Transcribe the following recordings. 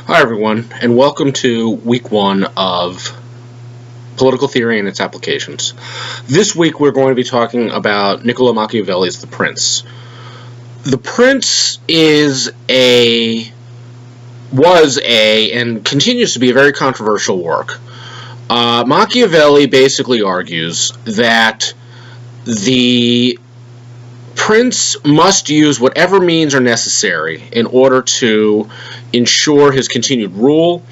Hi everyone, and welcome to week one of political theory and its applications. This week we're going to be talking about Niccolo Machiavelli's The Prince. The Prince was and continues to be a very controversial work. Machiavelli basically argues that the Prince must use whatever means are necessary in order to ensure his continued rule,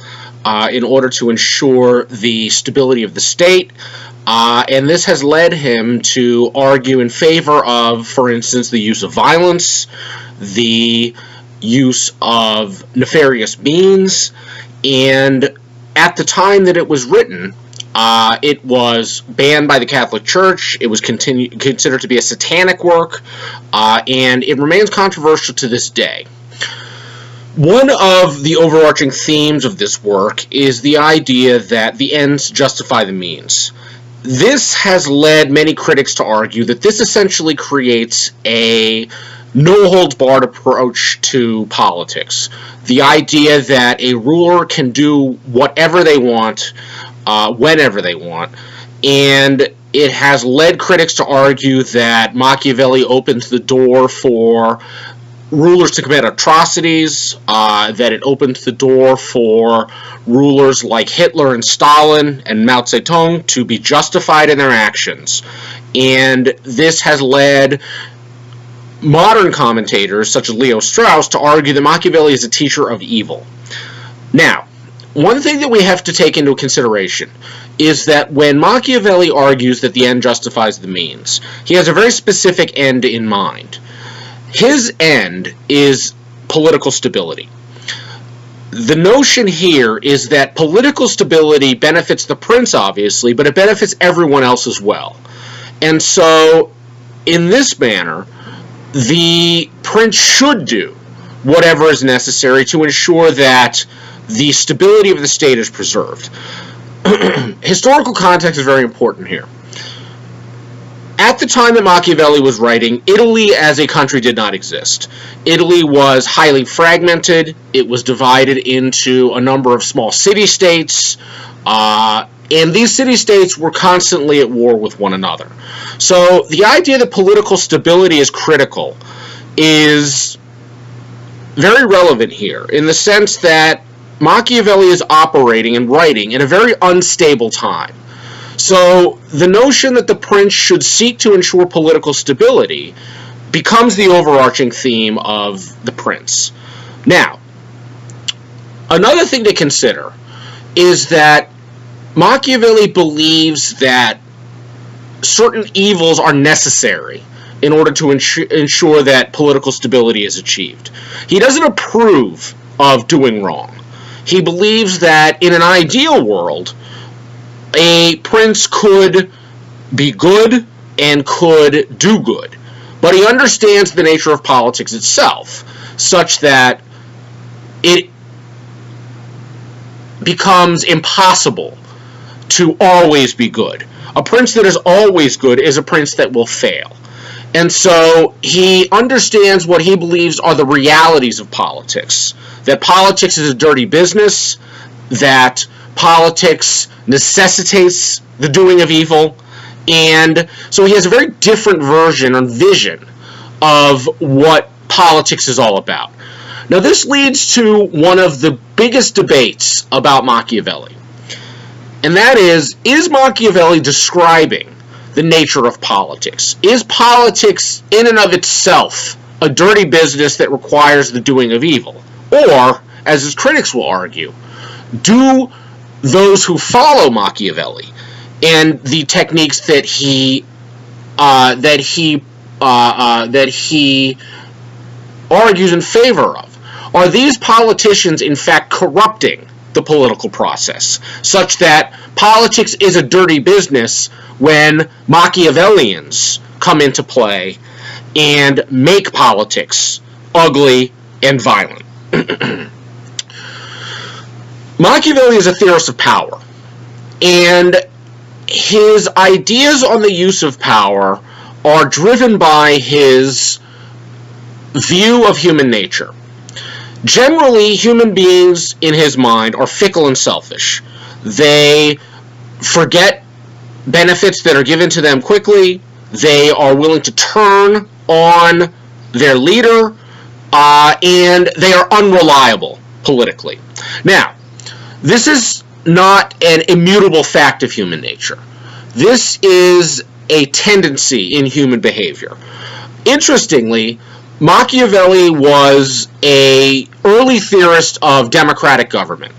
in order to ensure the stability of the state, and this has led him to argue in favor of, for instance, the use of violence, the use of nefarious means, and at the time that it was written, it was banned by the Catholic Church. It was considered to be a satanic work, and it remains controversial to this day. One of the overarching themes of this work is the idea that the ends justify the means. This has led many critics to argue that this essentially creates a no-holds-barred approach to politics. The idea that a ruler can do whatever they want, whenever they want, and it has led critics to argue that Machiavelli opens the door for rulers to commit atrocities, that it opens the door for rulers like Hitler and Stalin and Mao Zedong to be justified in their actions. And this has led modern commentators, such as Leo Strauss, to argue that Machiavelli is a teacher of evil. Now, one thing that we have to take into consideration is that when Machiavelli argues that the end justifies the means, he has a very specific end in mind. His end is political stability. The notion here is that political stability benefits the prince, obviously, but it benefits everyone else as well. And so, in this manner, the prince should do whatever is necessary to ensure that the stability of the state is preserved. Historical context is very important here. At the time that Machiavelli was writing, Italy as a country did not exist. Italy was highly fragmented. It was divided into a number of small city-states, and these city-states were constantly at war with one another. So the idea that political stability is critical is very relevant here, in the sense that Machiavelli is operating and writing in a very unstable time. So the notion that the prince should seek to ensure political stability becomes the overarching theme of the prince. Now, another thing to consider is that Machiavelli believes that certain evils are necessary in order to ensure that political stability is achieved. He doesn't approve of doing wrong. He believes that in an ideal world, a prince could be good and could do good. But he understands the nature of politics itself, such that it becomes impossible to always be good. A prince that is always good is a prince that will fail. And so he understands what he believes are the realities of politics. That politics is a dirty business, that politics necessitates the doing of evil, and so he has a very different version or vision of what politics is all about. Now this leads to one of the biggest debates about Machiavelli, and that is Machiavelli describing the nature of politics? Is politics in and of itself a dirty business that requires the doing of evil? Or, as his critics will argue, do those who follow Machiavelli and the techniques that he argues in favor of, are these politicians in fact corrupting the political process, such that politics is a dirty business when Machiavellians come into play and make politics ugly and violent? Machiavelli is a theorist of power, and his ideas on the use of power are driven by his view of human nature. Generally, human beings, in his mind, are fickle and selfish. They forget benefits that are given to them quickly. They are willing to turn on their leader, and they are unreliable politically. Now, this is not an immutable fact of human nature. This is a tendency in human behavior. Interestingly, Machiavelli was an early theorist of democratic government.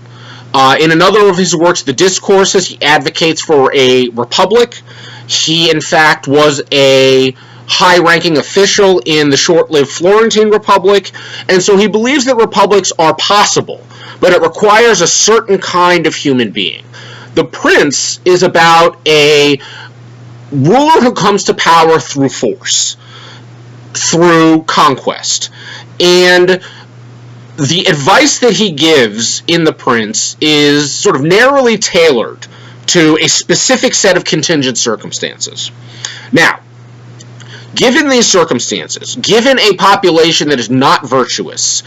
In another of his works, The Discourses, he advocates for a republic. He, in fact, was a high-ranking official in the short-lived Florentine Republic, and so he believes that republics are possible, but it requires a certain kind of human being. The prince is about a ruler who comes to power through force, through conquest, and the advice that he gives in The Prince is sort of narrowly tailored to a specific set of contingent circumstances. Now, given these circumstances, given a population that is not virtuous,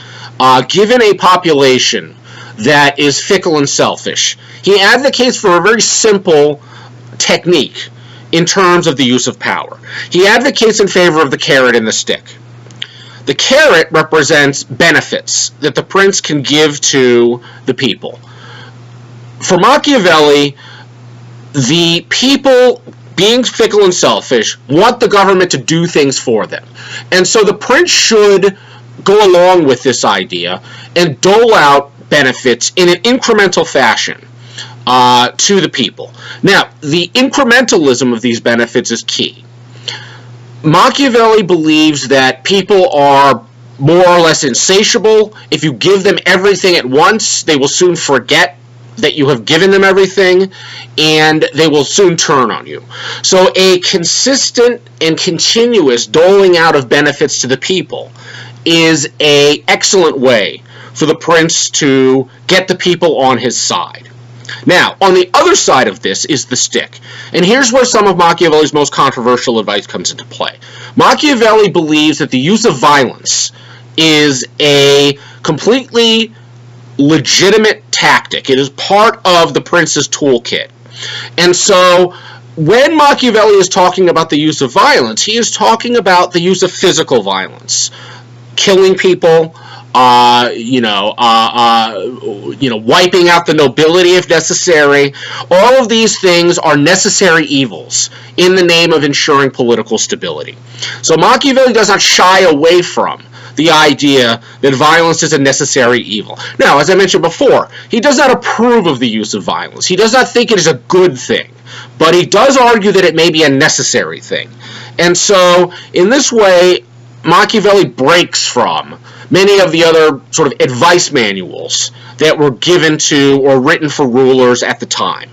given a population that is fickle and selfish, he advocates for a very simple technique in terms of the use of power. He advocates in favor of the carrot and the stick. The carrot represents benefits that the prince can give to the people. For Machiavelli, the people, being fickle and selfish, want the government to do things for them. And so the prince should go along with this idea and dole out benefits in an incremental fashion to the people. Now, the incrementalism of these benefits is key. Machiavelli believes that people are more or less insatiable. If you give them everything at once, they will soon forget that you have given them everything, and they will soon turn on you. So a consistent and continuous doling out of benefits to the people is an excellent way for the prince to get the people on his side. Now, on the other side of this is the stick. And here's where some of Machiavelli's most controversial advice comes into play. Machiavelli believes that the use of violence is a completely legitimate tactic. It is part of the prince's toolkit. And so when Machiavelli is talking about the use of violence, he is talking about the use of physical violence. Killing people, wiping out the nobility if necessary. All of these things are necessary evils in the name of ensuring political stability. So Machiavelli does not shy away from the idea that violence is a necessary evil. Now, as I mentioned before, he does not approve of the use of violence. He does not think it is a good thing, but he does argue that it may be a necessary thing. And so, in this way, Machiavelli breaks from many of the other sort of advice manuals that were given to or written for rulers at the time.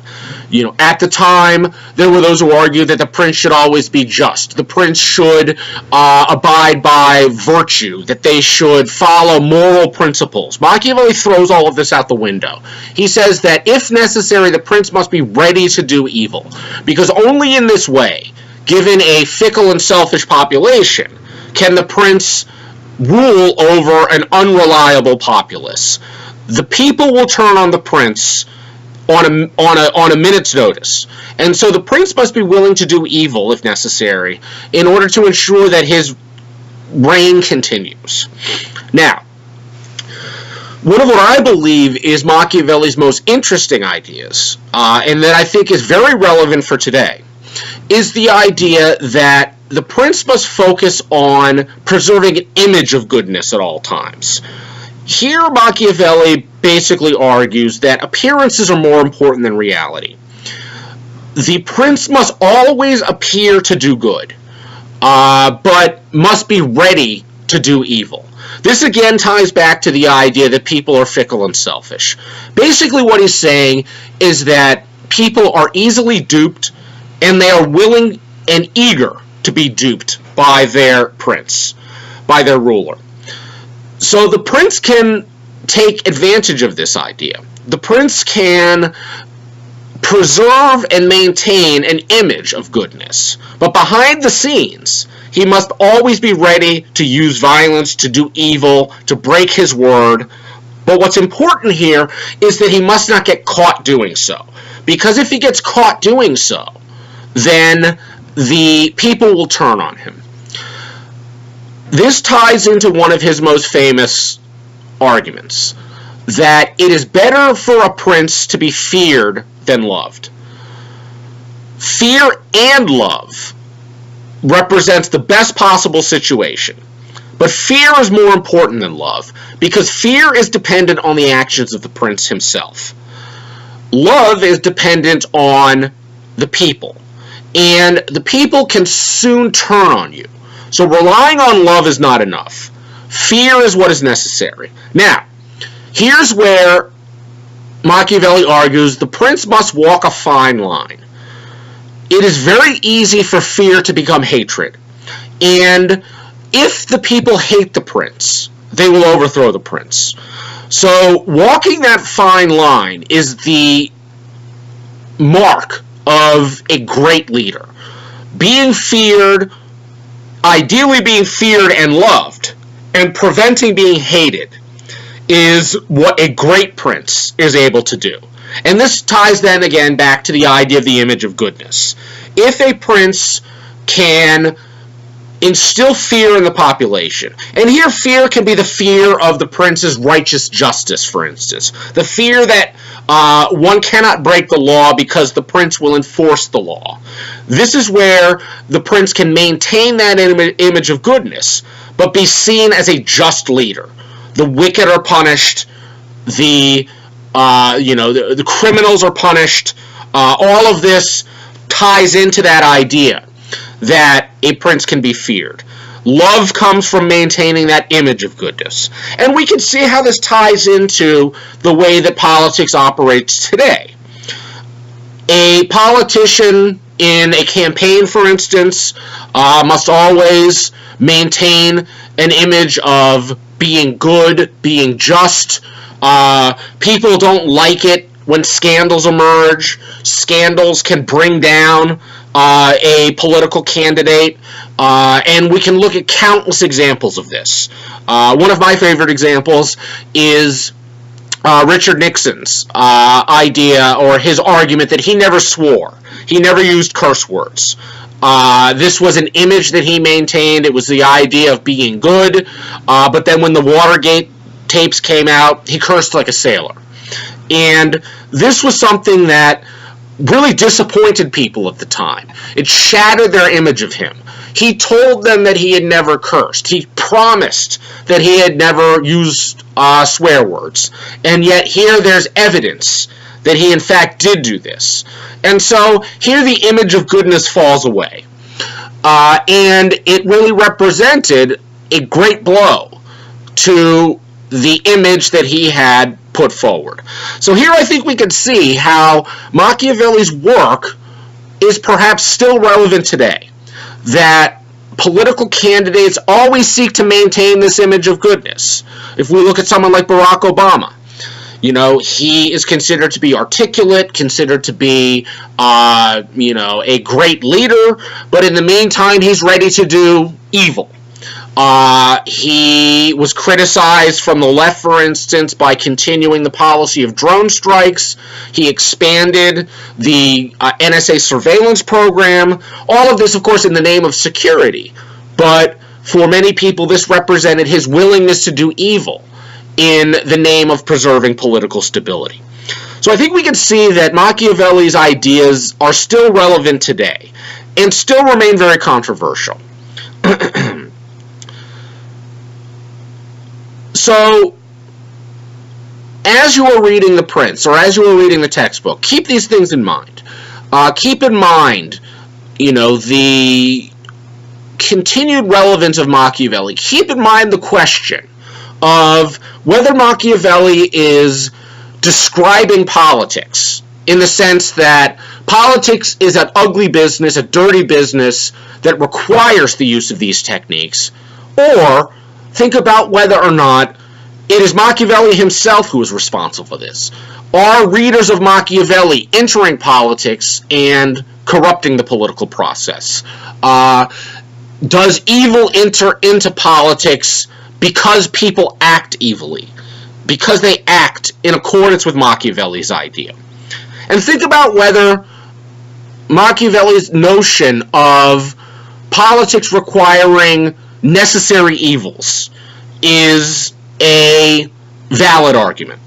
At the time, there were those who argued that the prince should always be just. The prince should abide by virtue, that they should follow moral principles. Machiavelli throws all of this out the window. He says that if necessary, the prince must be ready to do evil, because only in this way, given a fickle and selfish population, can the prince rule over an unreliable populace. The people will turn on the prince on a minute's notice. And so the prince must be willing to do evil, if necessary, in order to ensure that his reign continues. Now, one of what I believe is Machiavelli's most interesting ideas, and that I think is very relevant for today, is the idea that the prince must focus on preserving an image of goodness at all times. Here, Machiavelli basically argues that appearances are more important than reality. The prince must always appear to do good, but must be ready to do evil. This again ties back to the idea that people are fickle and selfish. Basically what he's saying is that people are easily duped, and they are willing and eager to be duped by their prince, by their ruler. So the prince can take advantage of this idea. The prince can preserve and maintain an image of goodness. But behind the scenes, he must always be ready to use violence, to do evil, to break his word. But what's important here is that he must not get caught doing so. Because if he gets caught doing so, then the people will turn on him. This ties into one of his most famous arguments, that it is better for a prince to be feared than loved. Fear and love represents the best possible situation. But fear is more important than love, because fear is dependent on the actions of the prince himself. Love is dependent on the people, and the people can soon turn on you. So relying on love is not enough. Fear is what is necessary. Now, here's where Machiavelli argues the prince must walk a fine line. It is very easy for fear to become hatred, and if the people hate the prince, they will overthrow the prince. So walking that fine line is the mark of a great leader. Being feared, ideally being feared and loved, and preventing being hated is what a great prince is able to do. And this ties then again back to the idea of the image of goodness. If a prince can instill fear in the population, and here fear can be the fear of the prince's righteous justice, for instance, the fear that one cannot break the law because the prince will enforce the law. This is where the prince can maintain that image of goodness, but be seen as a just leader. The wicked are punished, the criminals are punished. All of this ties into that idea that a prince can be feared. Love comes from maintaining that image of goodness. And we can see how this ties into the way that politics operates today. A politician in a campaign, for instance, must always maintain an image of being good, being just. People don't like it when scandals emerge. Scandals can bring down a political candidate, and we can look at countless examples of this. One of my favorite examples is Richard Nixon's idea, or his argument, that he never swore. He never used curse words. This was an image that he maintained. It was the idea of being good, but then when the Watergate tapes came out, he cursed like a sailor. And this was something that really disappointed people at the time. It shattered their image of him. He told them that he had never cursed. He promised that he had never used swear words. And yet here there's evidence that he in fact did do this. And so here the image of goodness falls away. And it really represented a great blow to the image that he had put forward. So here I think we can see how Machiavelli's work is perhaps still relevant today. That political candidates always seek to maintain this image of goodness. If we look at someone like Barack Obama, he is considered to be articulate, considered to be, a great leader, but in the meantime, he's ready to do evil. He was criticized from the left, for instance, by continuing the policy of drone strikes. He expanded the NSA surveillance program. All of this, of course, in the name of security. But for many people, this represented his willingness to do evil in the name of preserving political stability. So I think we can see that Machiavelli's ideas are still relevant today and still remain very controversial. So, as you are reading The Prince, or as you are reading the textbook, keep these things in mind. Keep in mind, the continued relevance of Machiavelli. Keep in mind the question of whether Machiavelli is describing politics in the sense that politics is an ugly business, a dirty business that requires the use of these techniques, or think about whether or not it is Machiavelli himself who is responsible for this. Are readers of Machiavelli entering politics and corrupting the political process? Does evil enter into politics because people act evilly? Because they act in accordance with Machiavelli's idea? And think about whether Machiavelli's notion of politics requiring necessary evils is a valid argument.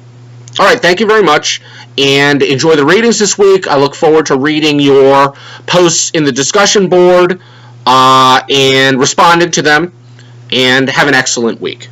All right, thank you very much, and enjoy the readings this week. I look forward to reading your posts in the discussion board and responding to them, and have an excellent week.